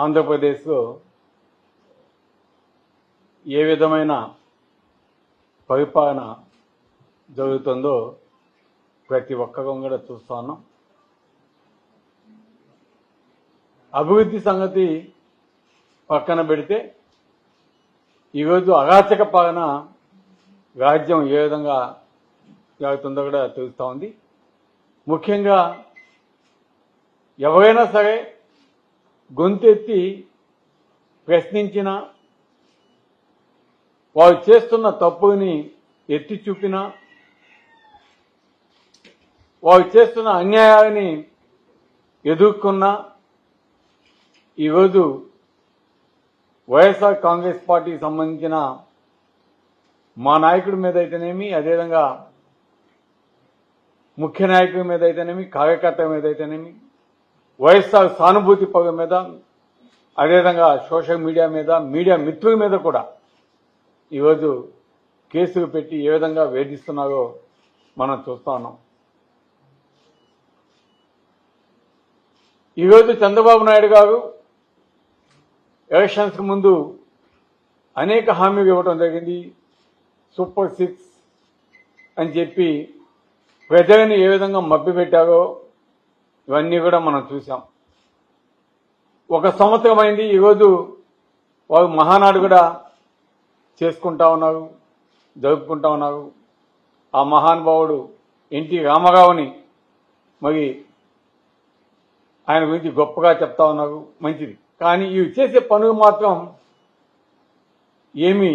ఆంధ్రప్రదేశ్లో ఏ విధమైన పరిపాలన జరుగుతుందో ప్రతి ఒక్కరూ కూడా చూస్తా ఉన్నాం. అభివృద్ధి సంగతి పక్కన పెడితే ఈరోజు అరాచక పాలన రాజ్యం ఏ విధంగా జరుగుతుందో కూడా తెలుస్తూ ఉంది. ముఖ్యంగా ఎవరైనా సరే గొంతెత్తి ప్రశ్నించినా, వారు చేస్తున్న తప్పుని ఎత్తి చూపినా, వారు చేస్తున్న అన్యాయాన్ని ఎదుర్కొన్నా ఈరోజు వైఎస్ఆర్ కాంగ్రెస్ పార్టీకి సంబంధించిన మా నాయకుడి మీద అయితేనేమి, అదేవిధంగా ముఖ్య నాయకుడి మీద అయితేనేమి, కార్యకర్తల మీద అయితేనేమి, వైఎస్ఆర్ సానుభూతి పగ మీద, అదేవిధంగా సోషల్ మీడియా మీద, మీడియా మిత్రుల మీద కూడా ఈరోజు కేసులు పెట్టి ఏ విధంగా వేధిస్తున్నారో మనం చూస్తా ఉన్నాం. ఈరోజు చంద్రబాబు నాయుడు గారు ఎలక్షన్స్ ముందు అనేక హామీలు ఇవ్వడం జరిగింది. సూపర్ 6 అని చెప్పి ప్రజలని ఏ విధంగా మభ్యపెట్టారో ఇవన్నీ కూడా మనం చూసాం. 1 సంవత్సరం అయింది. ఈరోజు వారు మహానాడు కూడా చేసుకుంటా ఉన్నారు, జరుపుకుంటా ఉన్నారు. ఆ మహానుభావుడు ఎన్టీ రామారావుని మరి ఆయన గురించి గొప్పగా చెప్తా ఉన్నారు, మంచిది. కానీ ఇవి చేసే పనులు మాత్రం ఏమీ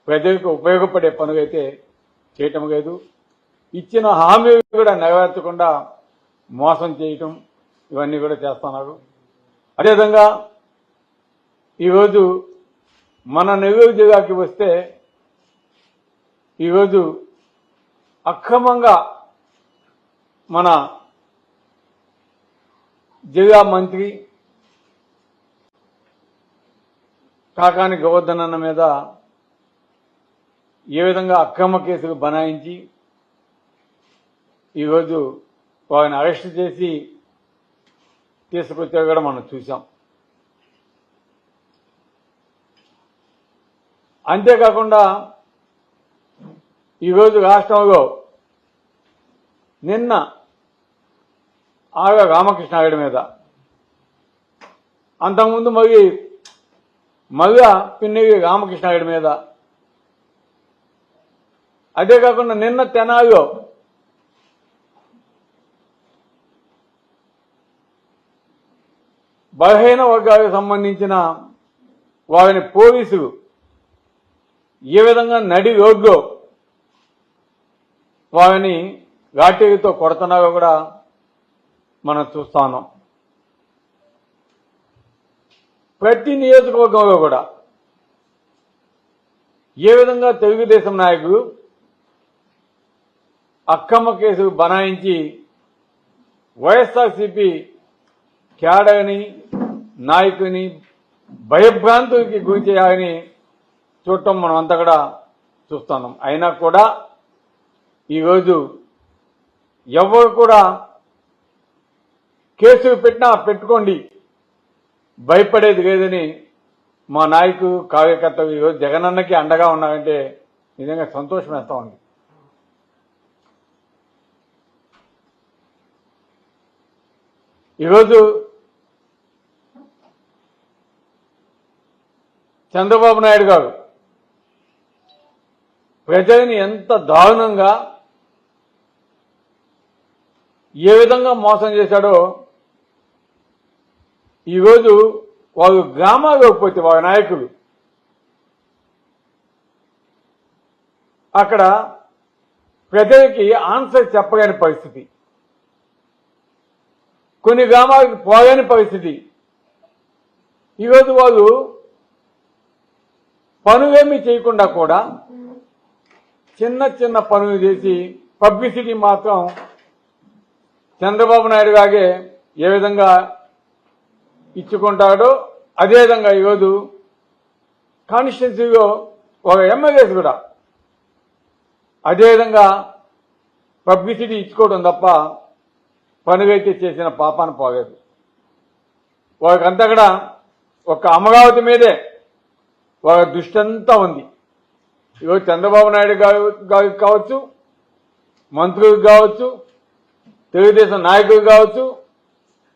ప్రజలకు ఉపయోగపడే పనులైతే చేయటం లేదు. ఇచ్చిన హామీలు కూడా నెరవేర్చకుండా మోసం చేయటం ఇవన్నీ కూడా చేస్తున్నారు. అదేవిధంగా ఈరోజు మన నెల్లూరు జిల్లాకి వస్తే ఈరోజు అక్రమంగా మన జిల్లా మంత్రి కాకాని గోవర్ధన్ అన్న మీద ఏ విధంగా అక్రమ కేసులు బనాయించి ఈరోజు వారిని అరెస్ట్ చేసి తీసుకొచ్చా కూడా మనం చూసాం. అంతేకాకుండా ఈరోజు రాష్ట్రంలో నిన్న ఆగా రామకృష్ణారెడ్డి మీద, అంతకుముందు మళ్ళా పిన్నెల్లి రామకృష్ణారెడ్డి మీద, అదే కాకుండా నిన్న తెనాలిలో బలహీన వర్గాలకు సంబంధించిన వారిని పోలీసులు ఏ విధంగా నడి రోడ్లో వారిని లాఠీలతో కొడుతున్నారో కూడా మనం చూస్తాను. ప్రతి నియోజకవర్గంలో కూడా ఏ విధంగా తెలుగుదేశం నాయకులు అక్రమ కేసులు బనాయించి వైఎస్ఆర్సీపీ క్యాడర్ని, నాయకుని భయభ్రాంతులకి గురి చేయాలని చూడటం మనం అంతా కూడా చూస్తున్నాం. అయినా కూడా ఈరోజు ఎవరు కూడా కేసులు పెట్టినా పెట్టుకోండి, భయపడేది లేదని మా నాయకులు, కార్యకర్తలు ఈరోజు జగనన్నకి అండగా ఉన్నారంటే నిజంగా సంతోషం వేస్తా ఉంది. ఈరోజు చంద్రబాబు నాయుడు గారు ప్రజల్ని ఎంత దారుణంగా ఏ విధంగా మోసం చేశాడో ఈరోజు వారు గ్రామాల్లోకి పోతే వారి నాయకులు అక్కడ ప్రజలకి ఆన్సర్ చెప్పలేని పరిస్థితి, కొన్ని గ్రామాలకు పోలేని పరిస్థితి. ఈరోజు వాళ్ళు పనులేమీ చేయకుండా కూడా చిన్న చిన్న పనులు చేసి పబ్లిసిటీ మాత్రం చంద్రబాబు నాయుడు గాగే ఏ విధంగా ఇచ్చుకుంటాడో అదేవిధంగా ఈరోజు కాన్స్టిట్యున్సీలో ఒక ఎమ్మెల్యేస్ కూడా అదేవిధంగా పబ్లిసిటీ ఇచ్చుకోవడం తప్ప పనులైతే చేసిన పాపాన పోలేదు. వారికంతా కూడా ఒక అమరావతి మీదే వాళ్ళ దృష్టి అంతా ఉంది. ఈరోజు చంద్రబాబు నాయుడు గారికి కావచ్చు, మంత్రులకు కావచ్చు, తెలుగుదేశం నాయకులు కావచ్చు,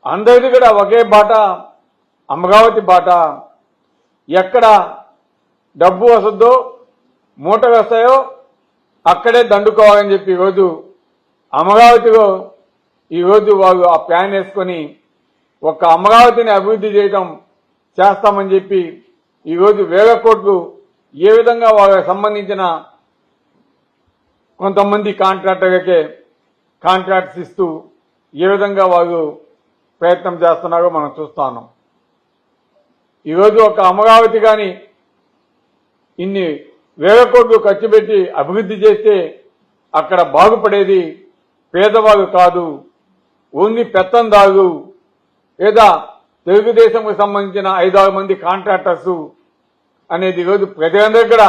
అందరిది కూడా ఒకే బాట, అమరావతి బాట. ఎక్కడ డబ్బు వస్తుందో, మూటలు వస్తాయో అక్కడే దండుకోవాలని చెప్పి ఈరోజు అమరావతిలో ఈరోజు వాళ్ళు ఆ ప్లాన్ వేసుకొని ఒక అమరావతిని అభివృద్ధి చేయడం చేస్తామని చెప్పి ఈరోజు వేల కోట్లు ఏ విధంగా వాళ్ళకి సంబంధించిన కొంతమంది కాంట్రాక్టర్లకే కాంట్రాక్ట్స్ ఇస్తూ ఏ విధంగా వాళ్ళు ప్రయత్నం చేస్తున్నారో మనం చూస్తా ఉన్నాం. ఈరోజు ఒక అమరావతి కానీ ఇన్ని వేల కోట్లు ఖర్చు పెట్టి అభివృద్ధి చేస్తే అక్కడ బాగుపడేది పేదవాళ్ళు కాదు, ఓన్లీ పెత్తందారు లేదా తెలుగుదేశంకు సంబంధించిన 5-6 మంది కాంట్రాక్టర్స్ అనేది ఈరోజు ప్రజలందరికీ కూడా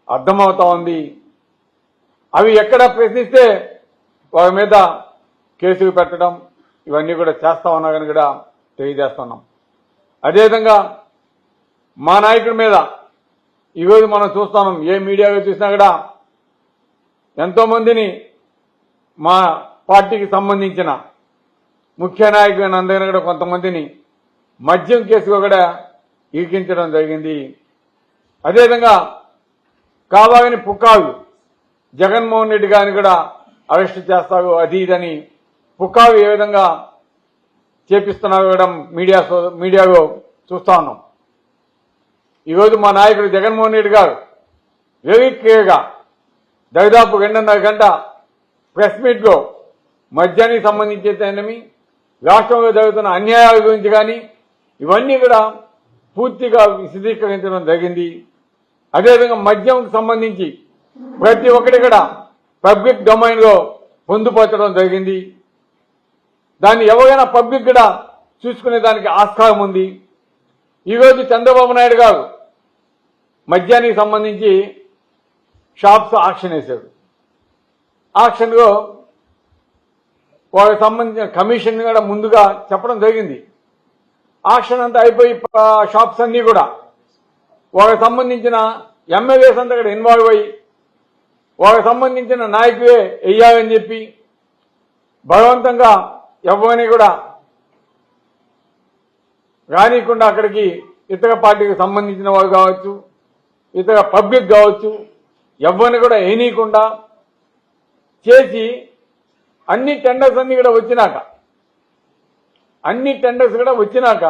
అర్థమవుతా ఉంది. అవి ఎక్కడ ప్రశ్నిస్తే వారి మీద కేసులు పెట్టడం ఇవన్నీ కూడా చేస్తా ఉన్నారని కూడా తెలియజేస్తున్నాం. అదేవిధంగా మా నాయకుడి మీద ఈరోజు మనం చూస్తున్నాం, ఏ మీడియాలో చూసినా కూడా ఎంతోమందిని మా పార్టీకి సంబంధించిన ముఖ్య నాయకులైన అందరినీ కూడా కొంతమందిని మద్యం కేసులో కూడా ఇరికించడం జరిగింది. అదేవిధంగా కావాలని పుకారు జగన్మోహన్ రెడ్డి గారిని కూడా అరెస్ట్ చేస్తారు, అది ఇదని పుకారు ఏ విధంగా చేపిస్తున్నారు కూడా మీడియాలో చూస్తా ఉన్నాం. ఈరోజు మా నాయకుడు జగన్మోహన్ రెడ్డి గారు వెరీ క్లియర్గా దాదాపు 2.5 గంట ప్రెస్ మీట్లో మద్యానికి సంబంధించి రాష్ట్రంలో జరుగుతున్న అన్యాయాల గురించి కానీ ఇవన్నీ కూడా పూర్తిగా విశదీకరించడం జరిగింది. అదేవిధంగా మద్యంకు సంబంధించి ప్రతి ఒక్కటి కూడా పబ్లిక్ డొమైన్లో పొందుపరచడం జరిగింది. దాన్ని ఎవరైనా పబ్లిక్ కూడా చూసుకునే దానికి ఆస్కారం ఉంది. ఈరోజు చంద్రబాబు నాయుడు గారు మద్యానికి సంబంధించి షాప్స్ ఆక్షన్ వేశాడు. ఆక్షన్లో వాళ్ళకి సంబంధించిన కమిషన్ కూడా ముందుగా చెప్పడం జరిగింది. ఆక్షన్ అంతా అయిపోయి షాప్స్ అన్నీ కూడా వాళ్ళకి సంబంధించిన ఎమ్మెల్యేస్ అంతా కూడా ఇన్వాల్వ్ అయ్యి వాళ్ళకి సంబంధించిన నాయకులే వెయ్యాలని చెప్పి బలవంతంగా ఎవరిని కూడా రానియకుండా అక్కడికి ఇతర పార్టీకి సంబంధించిన వాళ్ళు కావచ్చు, ఇతర పబ్లిక్ కావచ్చు, ఎవరిని కూడా వేయనీయకుండా చేసి అన్ని టెండర్స్ అన్ని కూడా వచ్చినాక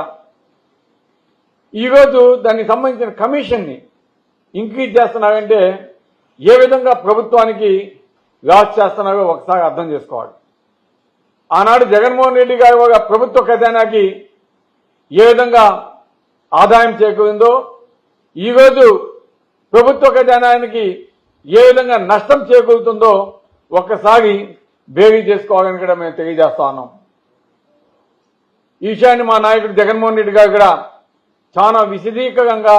ఈరోజు దానికి సంబంధించిన కమిషన్ని ఇంక్రీజ్ చేస్తున్నారంటే ఏ విధంగా ప్రభుత్వానికి లాస్ చేస్తున్నారో ఒకసారి అర్థం చేసుకోవాలి. ఆనాడు జగన్మోహన్ రెడ్డి గారి ఒక ప్రభుత్వ ఖజానాకి ఏ విధంగా ఆదాయం చేకూరిందో ఈరోజు ప్రభుత్వ ఖజానానికి ఏ విధంగా నష్టం చేకూరుతుందో ఒక్కసారి బేరీ చేసుకోవాలని కూడా మేము తెలియజేస్తా ఉన్నాం. ఈ విషయాన్ని మా నాయకుడు జగన్మోహన్ రెడ్డి గారు కూడా చాలా విశదీకరంగా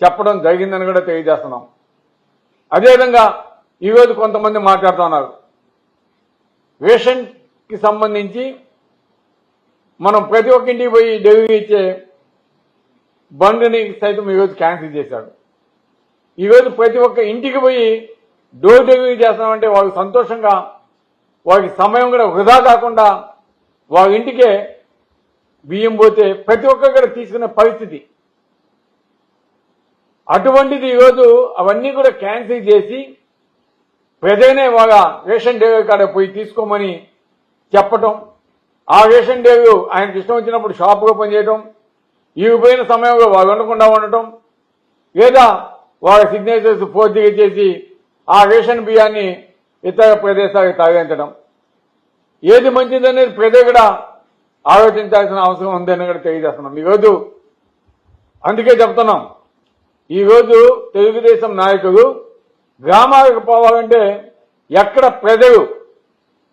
చెప్పడం జరిగిందని కూడా తెలియజేస్తున్నాం. అదేవిధంగా ఈరోజు కొంతమంది మాట్లాడుతున్నారు, రేషన్కి సంబంధించి మనం ప్రతి ఒక్క ఇంటికి పోయి డెలివరీ ఇచ్చే బండిని సైతం ఈరోజు క్యాన్సిల్ చేశాడు. ఈరోజు ప్రతి ఒక్క ఇంటికి పోయి డోర్ డెలివరీ చేస్తామంటే వాళ్ళకి సంతోషంగా వాళ్ళకి సమయం కూడా వృధా కాకుండా వాళ్ళ ఇంటికే బియ్యం పోతే ప్రతి ఒక్కరు కూడా తీసుకునే పరిస్థితి. అటువంటిది ఈరోజు అవన్నీ కూడా క్యాన్సిల్ చేసి ప్రజలనే వాళ్ళ రేషన్ డెలివరీ కాడ పోయి తీసుకోమని చెప్పటం, ఆ రేషన్ డెలివరీ ఆయనకి ఇష్టం వచ్చినప్పుడు షాపుగా పనిచేయటం, ఇవిపోయిన సమయంలో వాళ్ళు ఉండకుండా ఉండటం, లేదా వాళ్ళ సిగ్నేచర్స్ ఫోర్జరీ చేసి ఆ రేషన్ బియ్యాన్ని ఇతర ప్రదేశాలకు తరలించడం. ఏది మంచిదనేది ప్రజలు కూడా ఆలోచించాల్సిన అవసరం ఉందని కూడా తెలియజేస్తున్నాం. ఈరోజు అందుకే చెప్తున్నాం, ఈరోజు తెలుగుదేశం నాయకులు గ్రామాలకు పోవాలంటే ఎక్కడ ప్రజలు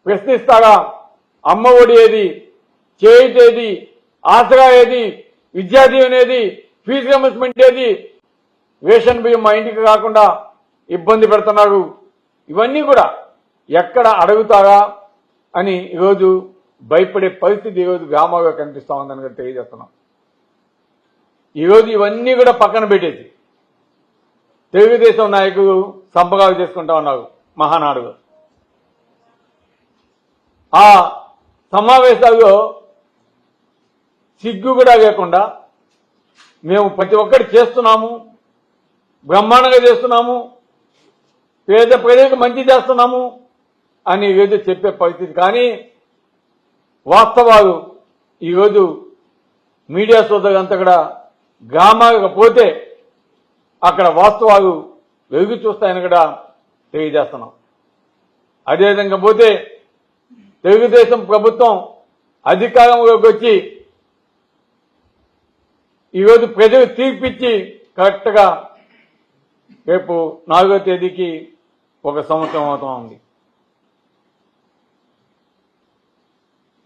ప్రశ్నిస్తారా, అమ్మ ఒడి ఏది, చేయుత ఏది, ఆసరా ఏది, విద్యాదీవెన ఏది, ఫీజు రియంబర్స్మెంట్ ఏది, రేషన్ బియ్యం మా ఇంటికి కాకుండా ఇబ్బంది పెడుతున్నారు, ఇవన్నీ కూడా ఎక్కడ అడుగుతారా అని ఈరోజు భయపడే పరిస్థితి ఈరోజు గ్రామాల్లో కనిపిస్తా ఉందని కూడా తెలియజేస్తున్నాం. ఈరోజు ఇవన్నీ కూడా పక్కన పెట్టేసి తెలుగుదేశం నాయకులు సంపగాలు చేసుకుంటా ఉన్నారు మహానాడు. ఆ సమావేశాల్లో సిగ్గు కూడా లేకుండా మేము ప్రతి ఒక్కటి చేస్తున్నాము, బ్రహ్మాండంగా చేస్తున్నాము, పేద ప్రజలకు మంచి చేస్తున్నాము అని ఈరోజు చెప్పే పరిస్థితి. కానీ వాస్తవాలు ఈరోజు మీడియా సోదరులంతా కూడా గ్రామాలకు పోతే అక్కడ వాస్తవాలు వెలుగు చూస్తాయని కూడా తెలియజేస్తున్నాం. అదేవిధంగా పోతే తెలుగుదేశం ప్రభుత్వం అధికారంలోకి వచ్చి ఈరోజు ప్రజలు తీర్పిచ్చి కరెక్ట్గా రేపు 4వ తేదీకి 1 సంవత్సరం అవుతా ఉంది.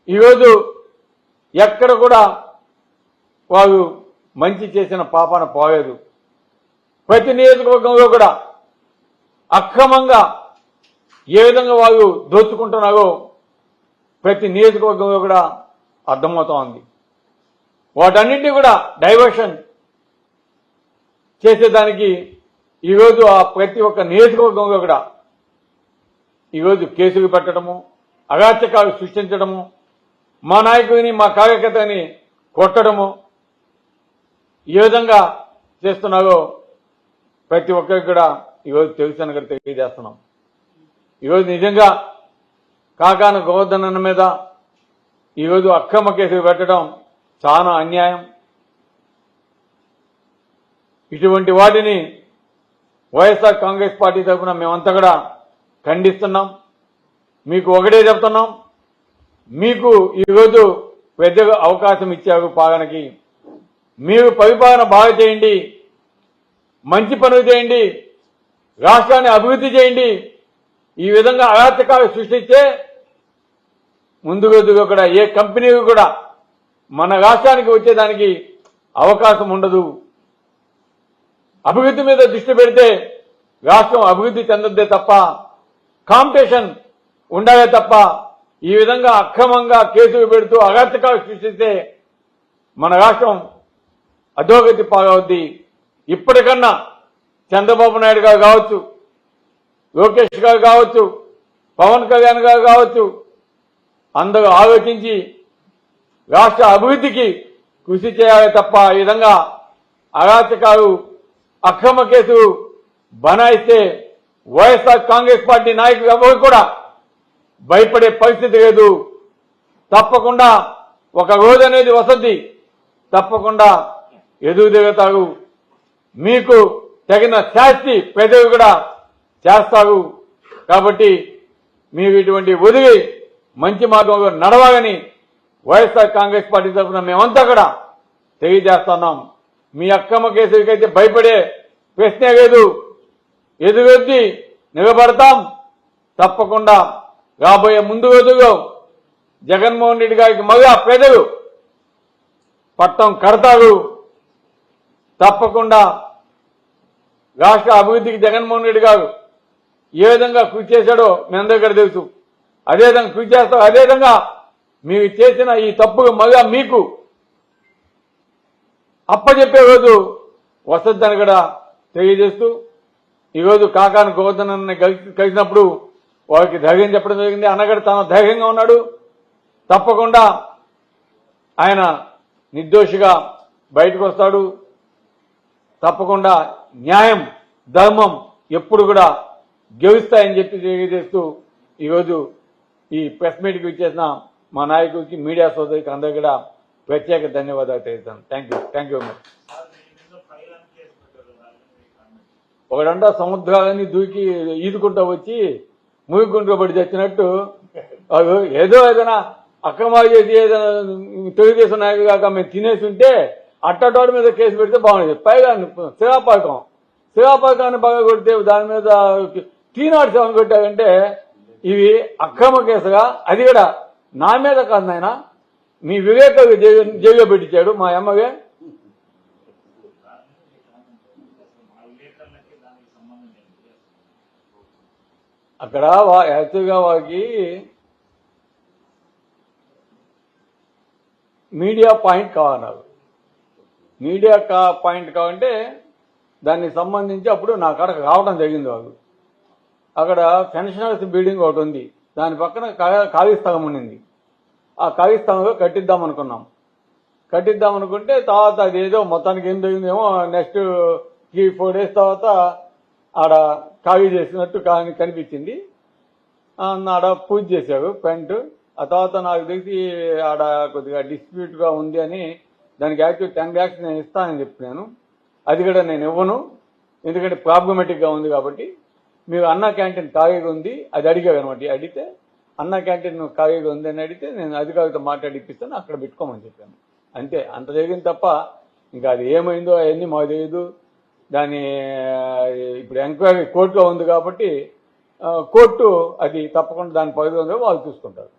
ఈరోజు ఎక్కడ కూడా వారు మంచి చేసిన పాపాన పోలేదు. ప్రతి నియోజకవర్గంలో కూడా అక్రమంగా ఏ విధంగా వారు దోచుకుంటున్నారో ప్రతి నియోజకవర్గంలో కూడా అర్థమవుతా ఉంది. వాటన్నింటినీ కూడా డైవర్షన్ చేసేదానికి ఈరోజు ఆ ప్రతి ఒక్క నియోజకవర్గంలో కూడా ఈరోజు కేసులు పెట్టడము, అరాచకాలు సృష్టించడము, మా నాయకుడిని మా కార్యకర్తని కొట్టడము ఈ విధంగా చేస్తున్నారో ప్రతి ఒక్కరికి కూడా ఈరోజు తెలుసని కూడా తెలియజేస్తున్నాం. ఈరోజు నిజంగా కాకాన గోవర్ధన్ అన్న మీద ఈరోజు అక్రమ కేసులు పెట్టడం చాలా అన్యాయం. ఇటువంటి వాటిని వైఎస్ఆర్ కాంగ్రెస్ పార్టీ తరఫున మేమంతా కూడా ఖండిస్తున్నాం. మీకు ఒకటే చెప్తున్నాం, మీకు ఈరోజు పెద్దగా అవకాశం ఇచ్చారు పాలనకి. మీరు పరిపాలన బాగా చేయండి, మంచి పనులు చేయండి, రాష్ట్రాన్ని అభివృద్ధి చేయండి. ఈ విధంగా అరాచకాలు సృష్టిస్తే ముందు రోజుగా కూడా ఏ కంపెనీకి కూడా మన రాష్ట్రానికి వచ్చేదానికి అవకాశం ఉండదు. అభివృద్ధి మీద దృష్టి పెడితే రాష్ట్రం అభివృద్ధి చెందద్దే తప్ప, కాంపిటీషన్ ఉండాలే తప్ప ఈ విధంగా అక్రమంగా కేసులు పెడుతూ అరాచకాలు సృష్టిస్తే మన రాష్ట్రం అధోగతి పాలవుద్ది. ఇప్పటికన్నా చంద్రబాబు నాయుడు గారు కావచ్చు, లోకేష్ గారు కావచ్చు, పవన్ కళ్యాణ్ గారు కావచ్చు, అందరూ ఆలోచించి రాష్ట్ర అభివృద్ధికి కృషి చేయాలి తప్ప ఈ విధంగా అరాచకాలు అక్రమ కేసులు బనాయిస్తే వైఎస్ఆర్ కాంగ్రెస్ పార్టీ నాయకులు ఎవరు కూడా భయపడే పరిస్థితి లేదు. తప్పకుండా ఒక రోజు అనేది వసతి, తప్పకుండా ఎదురు దిగుతారు. మీకు తగిన శాస్తి ప్రజలు కూడా చేస్తారు. కాబట్టి మీరు ఇటువంటి ఒదిగి మంచి మార్గంలో నడవాలని వైఎస్ఆర్ కాంగ్రెస్ పార్టీ తరఫున మేమంతా కూడా తెలియజేస్తున్నాం. మీ అక్రమ కేసులకైతే భయపడే ప్రశ్నే లేదు. ఎదురెద్ది నిలబడతాం. తప్పకుండా రాబోయే ముందు రోజుల్లో జగన్మోహన్ రెడ్డి గారికి మళ్ళా ప్రజలు పట్టం కడతారు. తప్పకుండా రాష్ట్ర అభివృద్ధికి జగన్మోహన్ రెడ్డి గారు ఏ విధంగా కృషి చేశాడో మీ అందరికీ తెలుసు. అదేవిధంగా కృషి చేస్తాం. అదేవిధంగా మీరు చేసిన ఈ తప్పుకు మళ్ళా మీకు అప్పచెప్పే రోజు వసద్దని కూడా తెలియజేస్తూ ఈరోజు కాకాన గోవర్ధన్ కలిసినప్పుడు వారికి ధైర్యం చెప్పడం జరిగింది. అన్నగడు తాను ధైర్యంగా ఉన్నాడు. తప్పకుండా ఆయన నిర్దోషిగా బయటకు వస్తాడు. తప్పకుండా న్యాయం ధర్మం ఎప్పుడు కూడా గెలుస్తాయని చెప్పి తెలియజేస్తూ ఈరోజు ఈ ప్రెస్ మీట్కి ఇచ్చేసిన మా నాయకుడికి, మీడియా సోదరికి అందరికీ కూడా ప్రత్యేక ధన్యవాదాలు తెలుస్తాను. Thank you much. ఒకడంట సముద్రాలని దూకి ఈదుకుంటూ వచ్చి ముగిగుంటూ పడి చచ్చినట్టు ఏదైనా అక్రమాలు చేసి ఏదైనా తెలుగుదేశం నాయకులు కాక మేము తినేసి ఉంటే అట్టటోడి మీద కేసు పెడితే బాగుండేది. పైగా శివాపాకాన్ని బాగా కొడితే దాని మీద టీనాడు సెవెన్ కొట్టారంటే ఇవి అక్రమ కేసుగా, అది కూడా నా మీద కాదు నాయన, మీ వివేక జైల్లో పెట్టించాడు మా అమ్మగే. అక్కడ యాక్చువల్గా వారికి మీడియా పాయింట్ కావాలన్నారు. మీడియా పాయింట్ కావంటే దానికి సంబంధించి అప్పుడు నా కాడకు రావడం జరిగింది వాళ్ళు. అక్కడ పెన్షనర్స్ బిల్డింగ్ ఒకటి ఉంది, దాని పక్కన ఖాళీ స్థలం ఉండింది. ఆ ఖాళీ స్థలంలో కట్టిద్దాం అనుకుంటే తర్వాత అది ఏదో మొత్తానికి ఏం జరిగిందేమో నెక్స్ట్ 3-4 days తర్వాత ఆడ ఖాళీ చేసినట్టు కనిపించింది. ఆడ పూజ చేశారు పెయింట్. ఆ తర్వాత నాకు తెలిసి ఆడ కొద్దిగా డిస్ప్యూట్ గా ఉంది అని దానికి యాక్చువల్ 10 lakhs నేను ఇస్తానని చెప్పినాను. అది కూడా నేను ఇవ్వను, ఎందుకంటే ప్రాబ్లమెటిక్ గా ఉంది కాబట్టి. మీరు అన్నా క్యాంటీన్ ఖాళీగా ఉంది అది అడిగారు అనమాట. అడిగితే అన్నా క్యాంటీన్ ఖాళీగా ఉంది అని అడిగితే నేను అధికారితో మాట్లాడిపిస్తాను, అక్కడ పెట్టుకోమని చెప్పాను. అంతే, అంత జరిగింది తప్ప ఇంకా అది ఏమైందో అవన్నీ మాకు తెలియదు. దాని ఇప్పుడు ఎంక్వైరీ కోర్టులో ఉంది కాబట్టి కోర్టు అది తప్పకుండా దాని పరిధిలో ఉందో వాళ్ళు చూసుకుంటారు.